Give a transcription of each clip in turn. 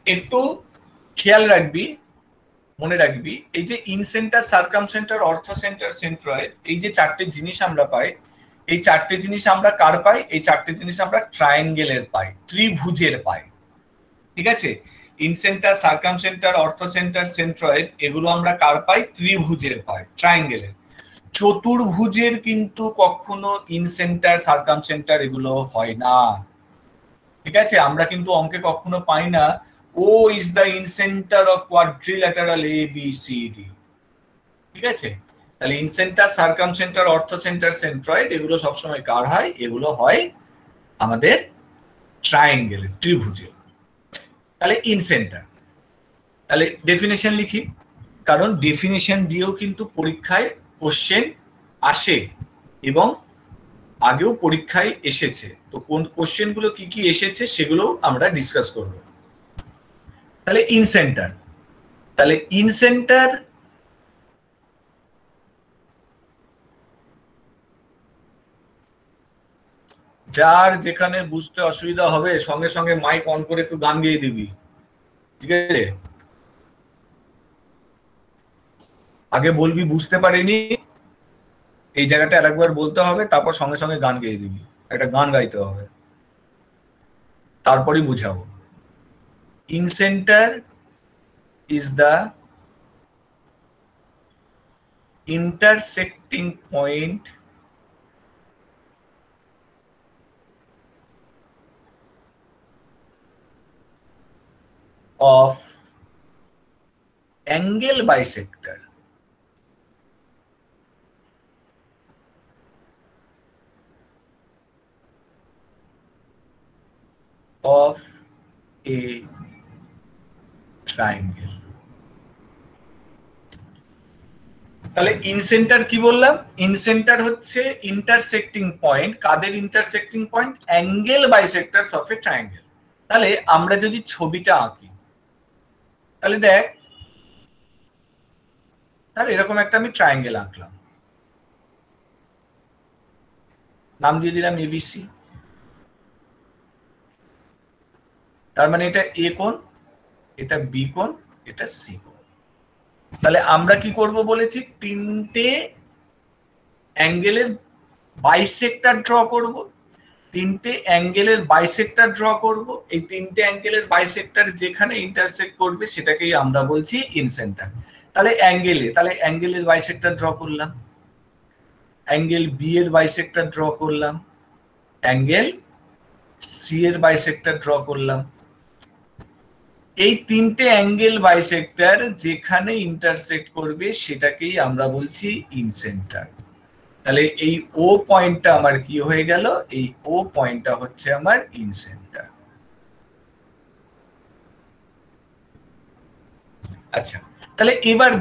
একটু খেয়াল রাখবি, মনে রাখবি, এই যে ইনসেন্টার, সার্কামসেন্টার, অর্থোসেন্টার, সেন্ট্রয়েড, এই যে চারটে জিনিস আমরা পাই, এই চারটে জিনিস আমরা কার পাই? এই চারটে জিনিস আমরা ট্রায়াঙ্গেলের পাই, ত্রিভুজের পাই। ঠিক আছে? ইনসেন্টার, সার্কামসেন্টার, অর্থোসেন্টার, সেন্ট্রয়েড, এগুলো আমরা কার পাই? ত্রিভুজের পাই, ট্রায়াঙ্গেলের। চতুর্ভুজের কিন্তু কখনো ইনসেন্টার, সার্কামসেন্টার এগুলো হয় না। ঠিক আছে? আমরা কিন্তু অঙ্কে কখনো পাই না O is the incentre of quadrilateral A B C D. ঠিক আছে? তাহলে ইনসেন্টার, সার্কামসেন্টার, অর্থোসেন্টার, সেন্ট্রয়েড এগুলো সবসময় কার হয়? এগুলো হয় আমাদের ট্রায়াঙ্গেল, ত্রিভুজের। তাহলে ইনসেন্টার, তাহলে ডেফিনেশন লিখি, কারণ ডেফিনেশন দিয়েও কিন্তু পরীক্ষায় কোশ্চেন আসে এবং আগেও পরীক্ষায় এসেছে। তো কোন কোশ্চেনগুলো কি কি এসেছে সেগুলো আমরা ডিসকাস করব। তাহলে ইনসেন্টার, তাহলে ইনসেন্টার যার যেখানে বুঝতে অসুবিধা হবে সঙ্গে সঙ্গে মাইক অন করে একটু গান গেয়ে দিবি। ঠিক আছে? আগে বলবি বুঝতে পারিনি, এই জায়গাটা আরেকবার বলতে হবে, তারপর সঙ্গে সঙ্গে গান গেয়ে দিবি। একটা গান গাইতে হবে, তারপরই বুঝাবো। Incentre is the intersecting point of angle bisector of a triangle। তাহলে ইনসেন্টার কি বললাম? ইনসেন্টার হচ্ছে ইন্টারসেক্টিং পয়েন্ট, কাদের intersecting point? Angle bisectors of a triangle. তাহলে আমরা যদি ছবিটা আঁকি, তাহলে দেখ, তাহলে এরকম একটা আমি ট্রায়াঙ্গেল আঁকলাম, নাম দিয়ে দিলাম এবিসি। তার মানে এটা এ কোণ, এটা বি কোণ, এটা সি কোণ। তাহলে আমরা কি করব বলেছি? তিনটে অ্যাঙ্গেলের বাইসেক্টর ড্র করব, তিনটে অ্যাঙ্গেলের বাইসেক্টর ড্র করব। এই তিনটে অ্যাঙ্গেলের বাইসেক্টর যেখানে ইন্টারসেক্ট করবে সেটাকেই আমরা বলছি ইনসেন্টার। তাহলে অ্যাঙ্গেলে, তাহলে অ্যাঙ্গেলের বাইসেক্টর ড্র করলাম, অ্যাঙ্গেল বি এর বাইসেক্টর ড্র করলাম, অ্যাঙ্গেল সি এর বাইসেক্টর ড্র করলাম। এই তিনটে অ্যাঙ্গেল বাইসেক্টর যেখানে ইন্টারসেক্ট করবে সেটাকেই আমরা বলছি ইনসেন্টার। তাহলে এই ও পয়েন্টটা আমার কি হয়ে গেল? এই ও পয়েন্টটা হচ্ছে আমার ইনসেন্টার। আচ্ছা, তাহলে এবার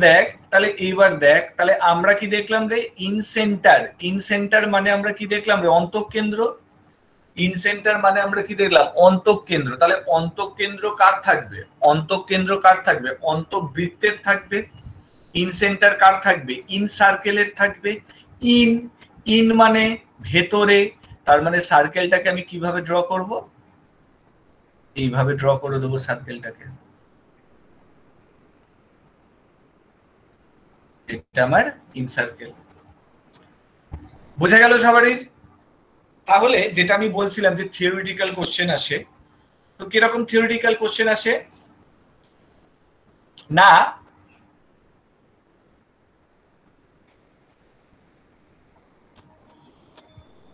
দেখ, তাহলে আমরা কি দেখলাম রে? ইনসেন্টার, ইনসেন্টার মানে আমরা কি দেখলাম রে? অন্তঃকেন্দ্র। ইনসেন্টার মানে আমরা কি দেখলাম? অন্তঃকেন্দ্র। তাহলে অন্তঃকেন্দ্র কার থাকবে? অন্তঃকেন্দ্র কার থাকবে? অন্তঃবৃত্তের থাকবে। ইনসেন্টার কার থাকবে? ইন সার্কেলের থাকবে। ইন, ইন মানে ভেতরে, তার মানে সার্কেলটাকে আমি কিভাবে ড্র করব? এইভাবে ড্র করে দেবো সার্কেলটাকে। এটা আমার ইন সার্কেল। বোঝা গেল সবারই? তাহলে যেটা আমি বলছিলাম যে থিওরিটিক্যাল কোশ্চেন আসে, তো কিরকম থিওরিটিক্যাল কোশ্চেন আসে না,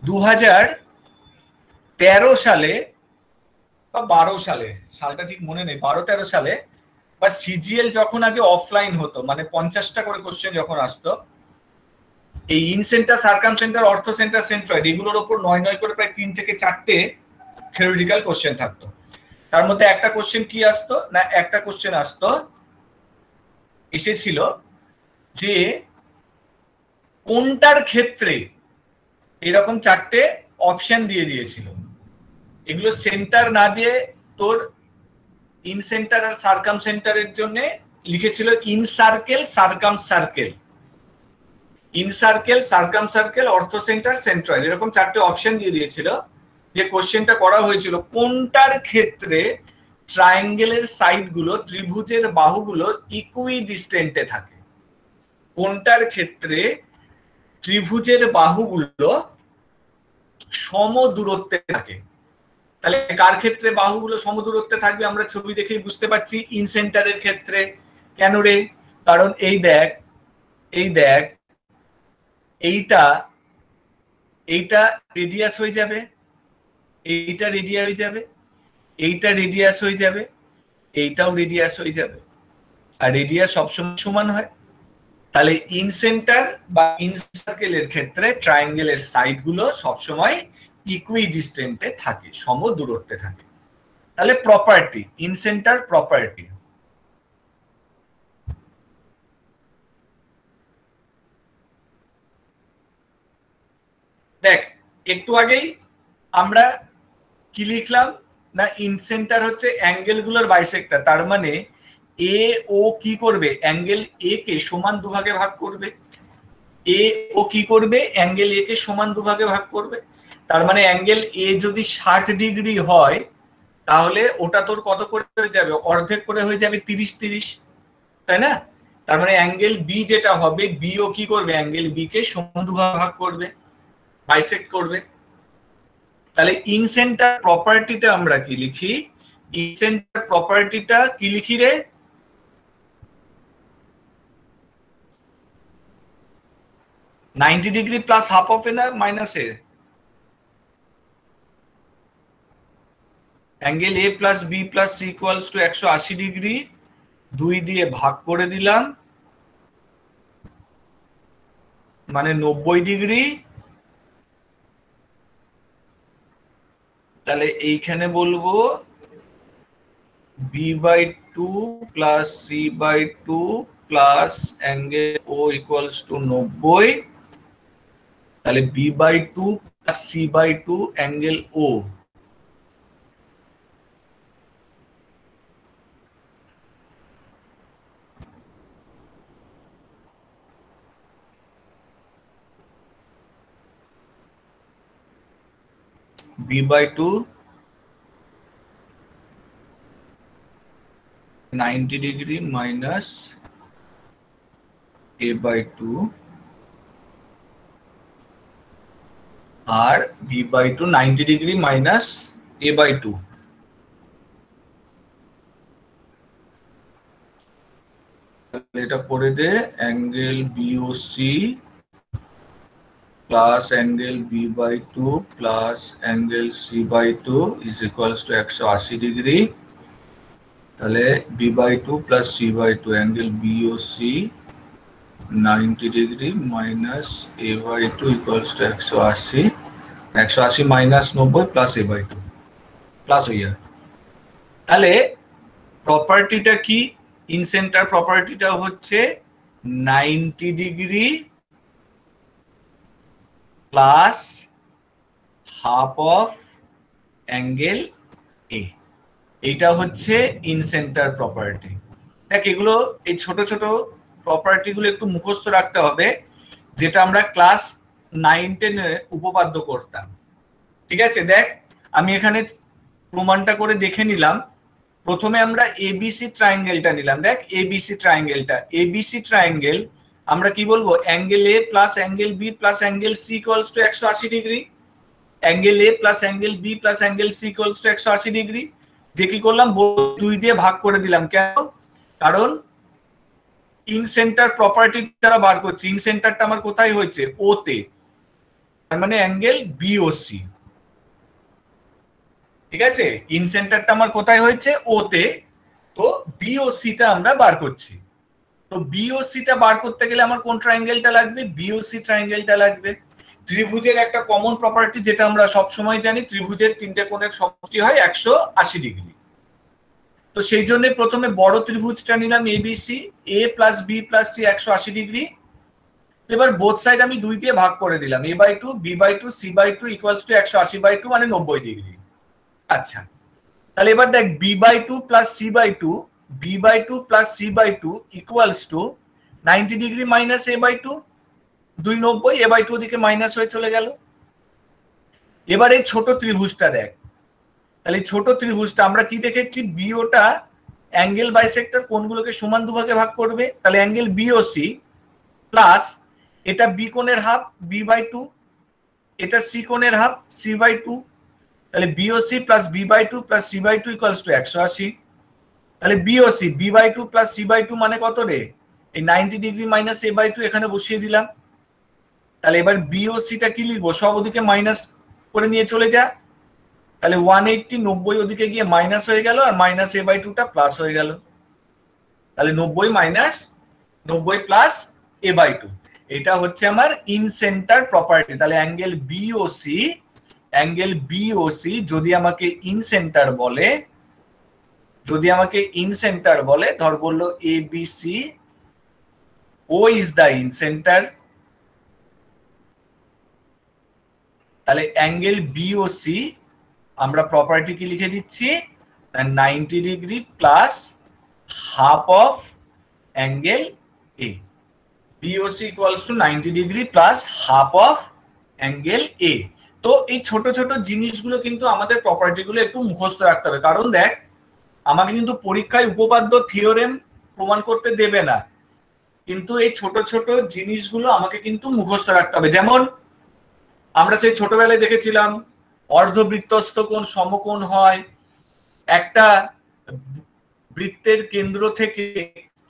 দু সালে বা 12 সালে, সালটা ঠিক মনে নেই, 12-13 সালে, বা সিজিএল যখন আগে অফলাইন হতো, মানে 50টা করে কোশ্চেন যখন আসতো, এই ইনসেন্টার, সার্কামসেন্টার, অর্থোসেন্টার, সেন্ট্রয়েড এগুলোর উপর 9 করে প্রায় 3 থেকে 4টে থিওরিটিক্যাল কোশ্চেন থাকতো। তার মধ্যে একটা কোশ্চেন কি আসতো না, একটা কোশ্চেন আসতো, এসেছিল যে কোনটার ক্ষেত্রে, এরকম 4টে অপশন দিয়ে দিয়েছিল। এগুলো সেন্টার না দিয়ে তোর ইন সেন্টার আর সার্কাম সেন্টারের জন্য লিখেছিল in circle, circum circle, in circle, circum circle, অর্থো centre, centroid, এরকম 4টে অপশন দিয়ে দিয়েছিল। যে কোশ্চেনটা করা হয়েছিল কোনটার ক্ষেত্রে ট্রায়াঙ্গেলের সাইডগুলো, ত্রিভুজের বাহুগুলো ইকুইডিস্টেন্টে থাকে। কোনটার ক্ষেত্রে? ত্রিভুজের বাহুগুলো সম দূরত্বে থাকে। তাহলে কার ক্ষেত্রে বাহুগুলো সমদূরত্বে থাকবে? আমরা ছবি দেখেই বুঝতে পারছি। ইনসেন্টারের ক্ষেত্রে। কেন রে? কারণ এই দেখ, এইটা রেডিয়াস হয়ে যাবে, এইটা রেডিয়াস হয়ে যাবে, এইটা রেডিয়াস হয়ে যাবে, এইটাও রেডিয়াস হয়ে যাবে। আর রেডিয়াস সবসময় সমান হয়। তাহলে ইনসেন্টার বা ইনসার্কেলের ক্ষেত্রে ট্রায়াঙ্গেলের সাইডগুলো সবসময় ইকুইডিস্টেন্টে থাকে, সম দূরত্বে থাকে। তাহলে প্রপার্টি, ইনসেন্টার প্রপার্টি। দেখ, একটু আগেই আমরা কি লিখলাম না, ইনসেন্টার হচ্ছে অ্যাঙ্গেলগুলোর বাইসেক্টর। তার মানে এ ও কি করবে? অ্যাঙ্গেল এ কে সমান দুভাগে ভাগ করবে। এ ও কি করবে? অ্যাঙ্গেল এ কে সমান দুভাগে ভাগ করবে। তার মানে অ্যাঙ্গেল এ যদি 60 ডিগ্রি হয়, তাহলে ওটা তোর কত করে হয়ে যাবে? অর্ধেক করে হয়ে যাবে 30-30, তাই না? তার মানে অ্যাঙ্গেল বি যেটা হবে, বি ও কি করবে? অ্যাঙ্গেল বি কে সমান দুভাগে ভাগ করবে, বাইসেক্ট করবে। তাহলে ইনসেন্টার প্রপার্টিটা আমরা কি লিখি? ইনসেন্টার প্রপার্টিটা কি লিখি রে? (90° প্লাস হাফ অফ এ না minus A? Angle A plus B plus C equals to 180°, 2 দিয়ে ভাগ করে দিলাম, মানে 90°। তাহলে এইখানে বলবো b/2 plus c/2 plus angle O equals to 90। তাহলে b/2 plus c/2 angle O. b/2 90° minus a/2 আর b/2 90° মাইনাস a/2। এটা করে দে, angle BOC plus angle b/2 plus angle c/2 is equals to 180°। তাহলে b/2 plus c/2 angle BOC 90° minus a/2 equals to 180, 180 minus 90 plus a/2 plus হয়ে যাবে। তাহলে প্রপার্টিটা কি? ইনসেন্টার প্রপার্টিটা হচ্ছে 90° প্লাস হাফ অফ অ্যাঙ্গেল এ। এইটা হচ্ছে ইনসেন্টার প্রপার্টি। দেখ, এগুলো, এই ছোট ছোট প্রপার্টি গুলো একটু মুখস্থ রাখতে হবে, যেটা আমরা ক্লাস 9-10 উপপাদ্য করতাম। ঠিক আছে? দেখ, আমি এখানে প্রমাণটা করে দেখে নিলাম। প্রথমে আমরা এবিসি ট্রায়াঙ্গেলটা নিলাম। দেখ, এবিসি ট্রায়াঙ্গেলটা, এবিসি ট্রায়াঙ্গেল আমরা কি বলবো? Angle A plus angle B plus angle C equals to 180°। Angle A plus angle B plus angle C equals to 180°। যে কি করলাম? 2 দিয়ে ভাগ করে দিলাম। কেন? কারণ ইনসেন্টার প্রপার্টিটা বার করছি। ইনসেন্টারটা আমার কোথায় হয়েছে? ও তে। তার মানে অ্যাঙ্গেল বিওসি। ঠিক আছে? ইনসেন্টারটা আমার কোথায় হয়েছে? ও তে। তো বিওসিটা আমরা বার করছি। তো বিওসিটা বার করতে গেলে আমার কোন ট্রায়াঙ্গেলটা লাগবে? বিওসি ট্রায়াঙ্গেলটা লাগবে। ত্রিভুজের একটা কমন প্রপার্টি যেটা আমরা সব সময় জানি, ত্রিভুজের তিনটে কোণের সমষ্টি হয় 180°। তো সেই জন্য প্রথমে বড় ত্রিভুজটা নিলাম এবিসি, এ প্লাস বি প্লাস সি 180°। এবার বোথ সাইড আমি 2 দিয়ে ভাগ করে দিলাম, a/2 b/2 c/2 equals to 180/2 মানে 90°। আচ্ছা, তাহলে এবার দেখ, b/2 plus c/2, b/2 plus c/2 equals to 90° minus a/2, 290, a/2 দিকে মাইনাস হয়ে চলে গেল। এবার এই ছোট ত্রিভুজটা দেখ, তাহলে ছোট ত্রিভুজটা আমরা কি দেখেছি, বিওটা অ্যাঙ্গেল বাইসেক্টর কোণগুলোকে সমান দুভাগে ভাগ করবে, তাহলে অ্যাঙ্গেল বিওসি প্লাস এটা বি কোণের হাফ b/2, এটা সি কোণের হাফ c/2, তাহলে BOC plus b/2 plus c/2 equals to 180। তাহলে বিওসি b/2 প্লাস c/2 মানে কত রে, এই 90 ডিগ্রি মাইনাস a/2 এখানে বসিয়ে দিলাম। তাহলে এবার বিওসিটা কি লিখবো, সব ওদিকে মাইনাস করে নিয়ে চলে যা, তাহলে 180 90 ওদিকে গিয়ে মাইনাস হয়ে গেল আর মাইনাস a/2টা প্লাস হয়ে গেল, তাহলে 90 মাইনাস 90 প্লাস a/2, এটা হচ্ছে আমার ইন সেন্টার প্রপার্টি। তাহলে অ্যাঙ্গেল বিওসি যদি আমাকে ইন সেন্টার বলে, ধর বললো ABC, O is the incentre, তাহলে অ্যাঙ্গেল বিওসি আমরা প্রপার্টি কি লিখে দিচ্ছি, 90 degree plus half of angle A, BOC equals to 90 degree plus half of angle A. তো এই ছোট ছোট জিনিসগুলো কিন্তু আমাদের প্রপার্টিগুলো একটু মুখস্থ রাখতে হবে, কারণ দেখ আমাকে কিন্তু পরীক্ষায় উপপাদ্য থিওরেম প্রমাণ করতে দেবে না, কিন্তু এই ছোট ছোট জিনিসগুলো আমাকে কিন্তু মুখস্থ রাখতে হবে। যেমন আমরা সেই ছোটবেলায় দেখেছিলাম অর্ধবৃত্তস্থ কোণ সমকোণ হয়, একটা বৃত্তের কেন্দ্র থেকে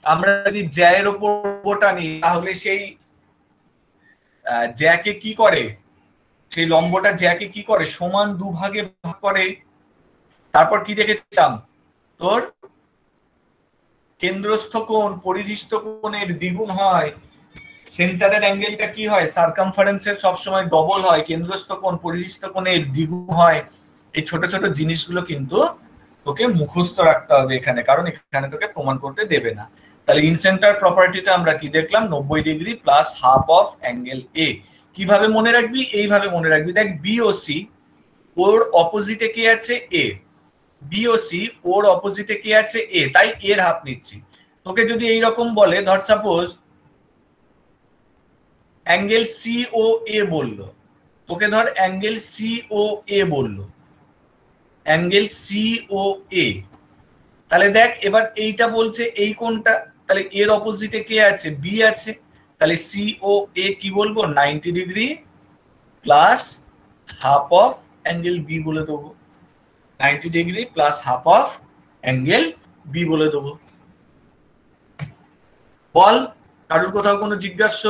আমরা যদি জ্যায়ের ওপর টানি তাহলে সেই জ্যাকে কি করে, সেই লম্বটা জ্যাকে কি করে, সমান দুভাগে ভাগ করে। তারপর কি দেখেছিলাম, তোর কেন্দ্রস্থ কোণ পরিধিস্থ কোণের দ্বিগুণ হয়, সেন্টারের অ্যাঙ্গেলটা কি হয়, সার্কামফারেন্সের সবসময় ডবল হয়, কেন্দ্রস্থ কোণ পরিধিস্থ কোণের দ্বিগুণ হয়। এই ছোট ছোট জিনিসগুলো কিন্তু তোকে মুখস্থ রাখতে হবে এখানে, কারণ এখানে তোকে প্রমাণ করতে দেবে না। তাহলে ইন সেন্টার প্রপার্টিটা আমরা কি দেখলাম, 90 degree plus half of angle এ। কিভাবে মনে রাখবি, এইভাবে মনে রাখবি, দেখ বিওসি ওর অপোজিটে কি আছে এ, বিওসি ওর অপোজিটে কি আছে এ, তাই এর হাফ নিচ্ছি। তোকে যদি এইরকম বলে, ধর সাপোজ অ্যাঙ্গেল সিও এ বললো, তোকে ধর অ্যাঙ্গেল সিও এ বললো, অ্যাঙ্গেল সিও এ, তাহলে দেখ এবার এইটা বলছে এই কোণটা, তাহলে এর অপোজিটে কে আছে, বি আছে, তাহলে সিও এ কি বলবো, 90 degree plus half of angle B বলে দেবো, 90 degree plus half of angle B বলে দেবো। বল কারোর কোথাও কোনো জিজ্ঞাস্য,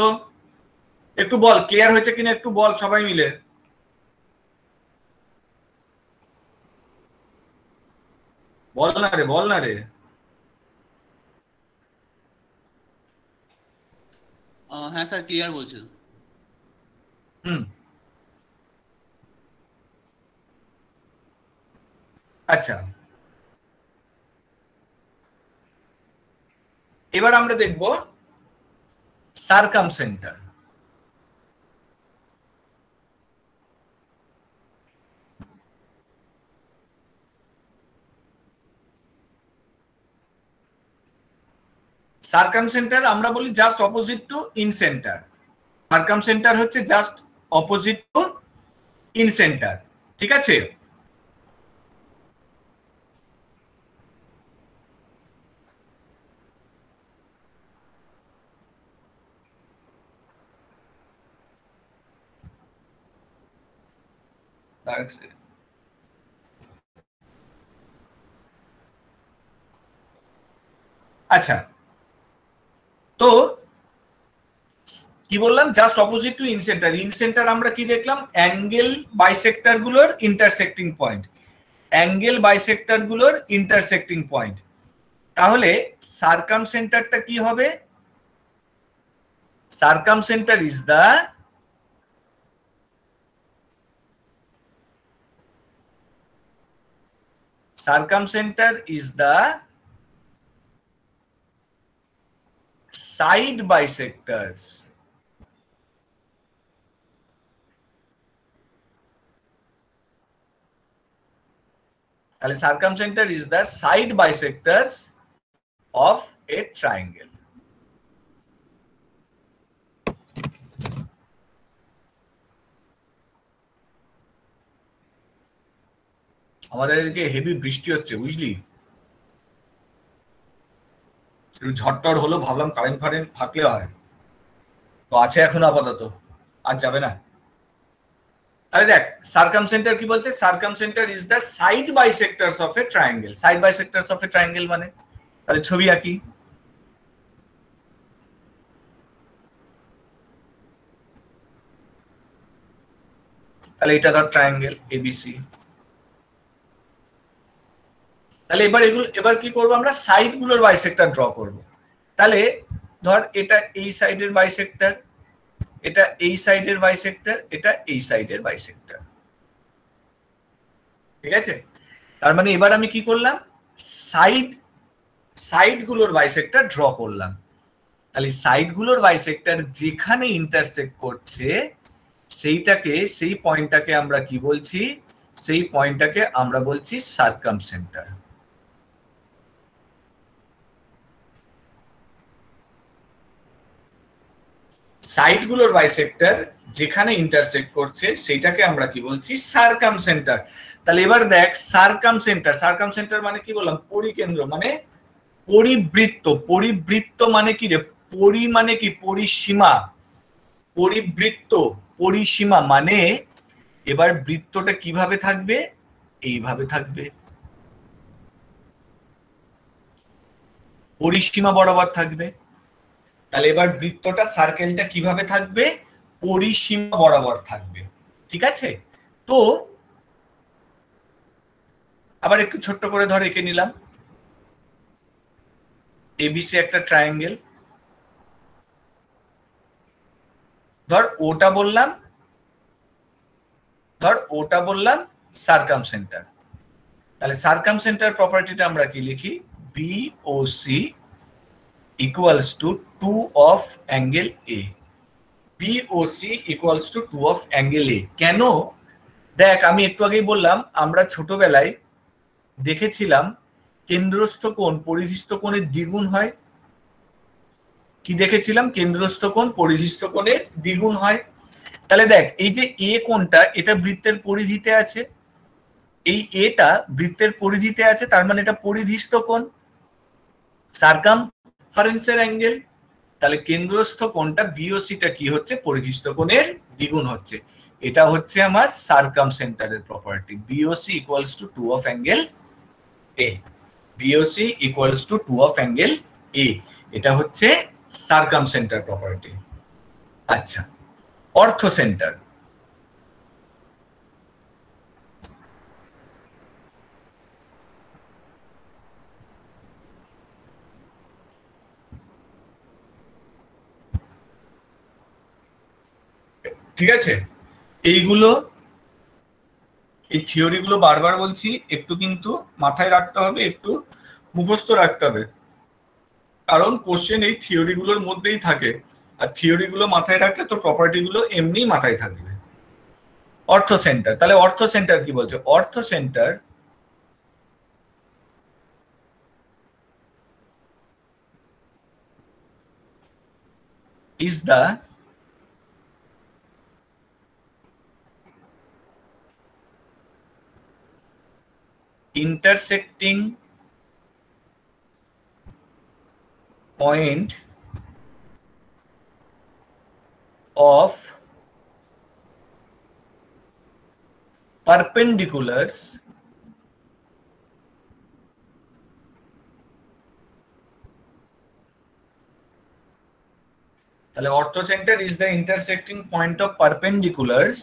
একটু বল ক্লিয়ার হয়েছে কিনা, একটু বল সবাই মিলে। বল না রে, বল না রে। হ্যাঁ স্যার ক্লিয়ার বলছেন। হুম, আচ্ছা এবার আমরা দেখব সার্কামসেন্টার। সার্কামসেন্টার আমরা বলি just opposite to incentre, circumcentre হচ্ছে just opposite to incentre, ঠিক আছে। আচ্ছা তো কি বললাম, just opposite to incentre. Incentre আমরা কি দেখলাম, অ্যাঙ্গেল বাইসেক্টর গুলোর ইন্টারসেক্টিং পয়েন্ট, অ্যাঙ্গেল বাইসেক্টর গুলোর ইন্টারসেক্টিং পয়েন্ট। তাহলে সার্কামসেন্টারটা কি হবে, circumcentre is the side bisectors, তাহলে circumcentre is the side bisectors of a triangle. আমাদের এদিকে হেভি বৃষ্টি হচ্ছে, বুঝলি? একটু ঝড়টড় হলো, ভাবলাম কারেন্ট ফারেন্ট থাকলে হয়, তো আছে এখন আপাতত, আর যাবে না। তাহলে দেখ সার্কামসেন্টার কি বলছে, circumcentre is the side bisectors of a triangle. Side bisectors of a triangle মানে, তাহলে ছবি আঁকি। তাহলে এটা ধর ট্রায়াঙ্গেল এবিসি। তাহলে এবার কি করবো আমরা, সাইড গুলোর বাইসেক্টর ড্র করব। তাহলে ধর এটা এই সাইডের বাইসেক্টর, এটা এই সাইডের বাইসেক্টর, এটা এই সাইডের বাইসেক্টর, ঠিক আছে? তার মানে এবার আমি কি করলাম, সাইড গুলোর বাইসেক্টর ড্র করলাম। তাহলে সাইড গুলোর বাইসেক্টর যেখানে ইন্টারসেক্ট করছে সেই পয়েন্টটাকে আমরা কি বলছি, সেই পয়েন্টটাকে আমরা বলছি সার্কামসেন্টার। সাইড গুলোর বাইসেক্টর যেখানে ইন্টারসেক্ট করছে সেইটাকে আমরা কি বলছি, সার্কামসেন্টার। তাহলে এবার দেখ সার্কামসেন্টার, সার্কামসেন্টার মানে কি বললাম, পরিকেন্দ্র মানে পরিবৃত্ত। পরিবৃত্ত মানে কি রে, পরি মানে কি, পরিসীমা, পরিবৃত্ত পরিসীমা মানে এবার বৃত্তটা কিভাবে থাকবে, এইভাবে থাকবে, পরিসীমা বরাবর থাকবে। তাহলে এবার বৃত্তটা, সার্কেলটা কিভাবে থাকবে, পরিসীমা বরাবর থাকবে, ঠিক আছে? তো আবার একটু ছোট্ট করে ধর এঁকে নিলাম, এবিসি একটা ট্রায়াঙ্গেল, ধর ওটা বললাম সার্কামসেন্টার। তাহলে সার্কামসেন্টার প্রপার্টিটা আমরা কি লিখি, BOC equals to 2 of angle A. BOC equals to 2 of angle এ। কেন? দেখ আমি একটু আগেই বললাম, আমরা ছোটবেলায় দেখেছিলাম কেন্দ্রস্থ কোণ পরিধিস্থ কোণের দ্বিগুণ হয়। কি দেখেছিলাম, কেন্দ্রস্থ কোণ পরিধিস্থ কোণের দ্বিগুণ হয়। তাহলে দেখ এই যে এ কোণটা, এটা বৃত্তের পরিধিতে আছে, এই এটা বৃত্তের পরিধিতে আছে, তার মানে এটা পরিধিস্থ কোণ, সার্কামফারেন্সের অ্যাঙ্গেল। তাহলে কেন্দ্রস্থ কোণটা বিওসিটা কি হচ্ছে, পরিধিস্থ কোণের দ্বিগুণ হচ্ছে। এটা হচ্ছে আমার সার্কামসেন্টারের property, BOC equals to 2 of angle A. BOC equals to 2 of angle A, এটা হচ্ছে সার্কামসেন্টার প্রপার্টি। আচ্ছা, অর্থ সেন্টার। ঠিক আছে, এইগুলো, এই থিওরি গুলো বারবার বলছি, একটু কিন্তু মাথায় রাখতে হবে, একটু মুখস্থ রাখতে হবে, কারণ কোশ্চেন এই থিওরি গুলোর মধ্যেই থাকে, আর থিওরি গুলো মাথায় রাখলে তো প্রপার্টি গুলো এমনি মাথায় থাকবে। অর্থ সেন্টার, তাহলে অর্থ সেন্টার কি বলছে, অর্থ centre is the intersecting point of perpendiculars তাহলে অর্থ centre is the intersecting point of perpendiculars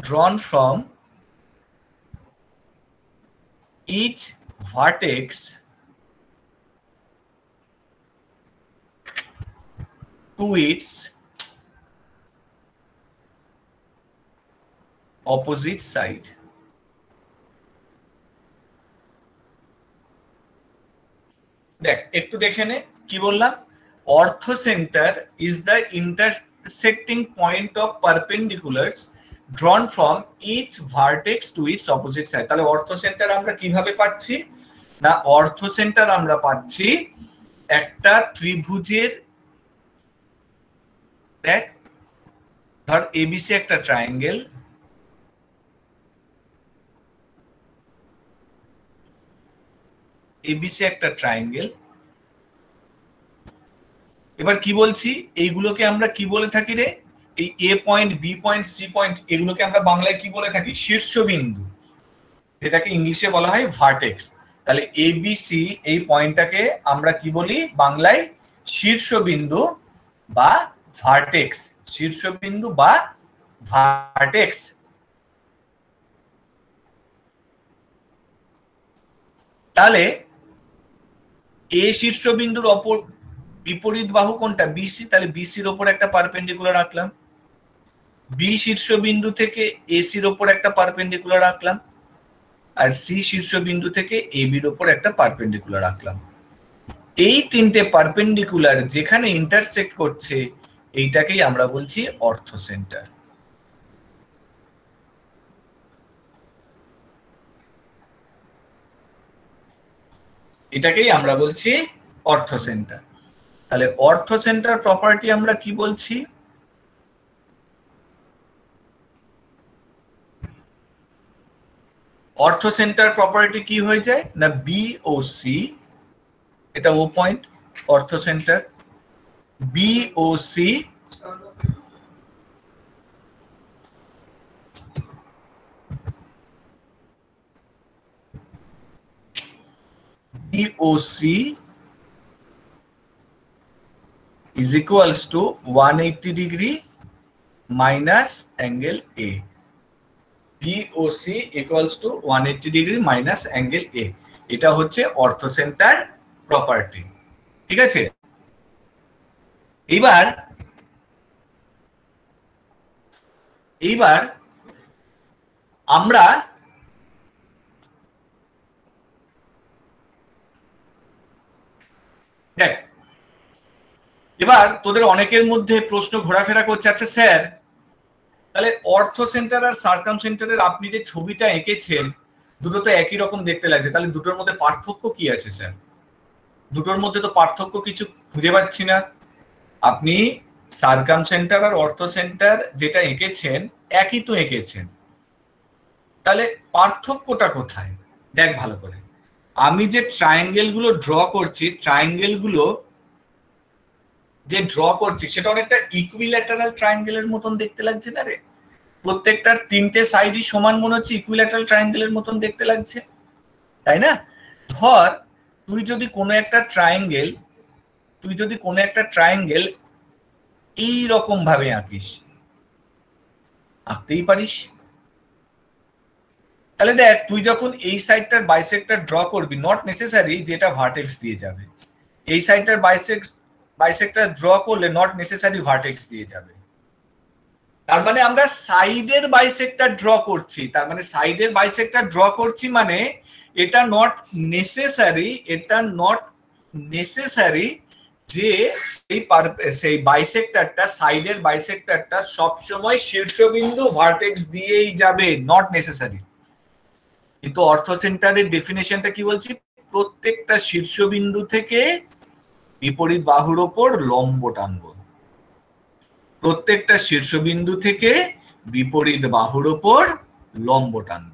drawn from each vertex to its opposite side. দেখ একটু দেখে নে কি বললাম, orthocentre is the intersecting point of perpendiculars drawn from each vertex to its opposite side. তাহলে অর্থ centre আমরা কিভাবে পাচ্ছি না, অর্থ সেন্টার আমরা পাচ্ছি একটা ত্রিভুজের দেখ ধর এবিসি একটা ট্রায়াঙ্গেল, এবিসি একটা ট্রায়াঙ্গেল। এবার কি বলছি, এইগুলোকে আমরা কি বলে থাকি রে? এই A point, B point, C point, এগুলোকে আমরা বাংলায় কি বলে থাকি? শীর্ষবিন্দু, যেটাকে ইংলিশে বলা হয় ভার্টেক্স। তাহলে এবিসি এই পয়েন্টটাকে আমরা কি বলি বাংলায়? শীর্ষবিন্দু বা ভার্টেক্স, শীর্ষবিন্দু বা ভার্টেক্স। তাহলে এ শীর্ষবিন্দুর অপর বিপরীত বাহু কোনটা? বিসি। তাহলে বিসির ওপর একটা পারপেন্ডিকুলার রাখলাম, বি শীর্ষবিন্দু থেকে এসির ওপর একটা পারপেন্ডিকুলার রাখলাম, আর সি শীর্ষবিন্দু থেকে এবির ওপর একটা পারপেন্ডিকুলার রাখলাম। এই তিনটে পারপেন্ডিকুলার যেখানে ইন্টারসেক্ট করছে এইটাকেই আমরা বলছি অর্থোসেন্টার। এটাকেই আমরা বলছি অর্থোসেন্টার। তাহলে অর্থোসেন্টার প্রপার্টি আমরা কি বলছি? অর্থোসেন্টার প্রপার্টি কি হয়ে যায় না, বি ও সি, এটা ও point orthocentre, B O C BOC is equals to 180 degree minus angle A. BOC equals to 180 degree minus angle A. এটা হচ্ছে অর্থোসেন্টার প্রপার্টি। ঠিক আছে, এইবার আমরা দেখ, এবার তোদের অনেকের মধ্যে প্রশ্ন ঘোরাফেরা করছে, আচ্ছা স্যার তাহলে অর্থোসেন্টার আর সার্কামসেন্টারের আপনি যে ছবিটা এঁকেছেন দুটো তো একই রকম দেখতে লাগছে, তাহলে দুটোর মধ্যে পার্থক্য কি আছে স্যার? দুটোর মধ্যে তো পার্থক্য কিছু খুঁজে পাচ্ছি না। আপনি সার্কামসেন্টার আর অর্থোসেন্টার যেটা এঁকেছেন একই তো এঁকেছেন, তাহলে পার্থক্যটা কোথায়? দেখ ভালো করে, আমি যে ট্রায়াঙ্গেল গুলো ড্র করছি, ট্রায়াঙ্গেল গুলো যে ড্র করছি সেটা অনেকটা ইকুইল্যাটারাল ট্রায়াঙ্গেলের মতন দেখতে লাগছে না রে? প্রত্যেকটার তিনটে সাইডই সমান মনে হচ্ছে, ইকুইল্যাটারাল ট্রায়াঙ্গেলের মতন দেখতে লাগছে, তাই না? ধর তুই যদি কোনো একটা ট্রায়াঙ্গেল এই রকম ভাবে আঁকিস, আঁকতেই পারিস। তাহলে দেখ তুই যখন এই সাইডটার বাইসেক্টর ড্র করবি, নট নেসেসারি যেটা ভার্টেক্স দিয়ে যাবে, এই সাইডটার বাইসেক্টর ড্র করলে নট নেসেসারি ভার্টেক্স দিয়ে যাবে। তার মানে আমরা সাইডের বাইসেক্টর ড্র করছি, তার মানে সাইডের বাইসেক্টর ড্র করছি মানে এটা নট নেসেসারি যে সেই বাইসেক্টরটা, সাইডের বাইসেক্টরটা সবসময় শীর্ষবিন্দু ভার্টেক্স দিয়েই যাবে, নট নেসেসারি। কিন্তু অর্থোসেন্টারের ডেফিনেশনটা কি বলছি? প্রত্যেকটা শীর্ষবিন্দু থেকে বিপরীত বাহুর ওপর লম্ব টানবো, প্রত্যেকটা শীর্ষবিন্দু থেকে বিপরীত বাহুর ওপর লম্ব টানবো।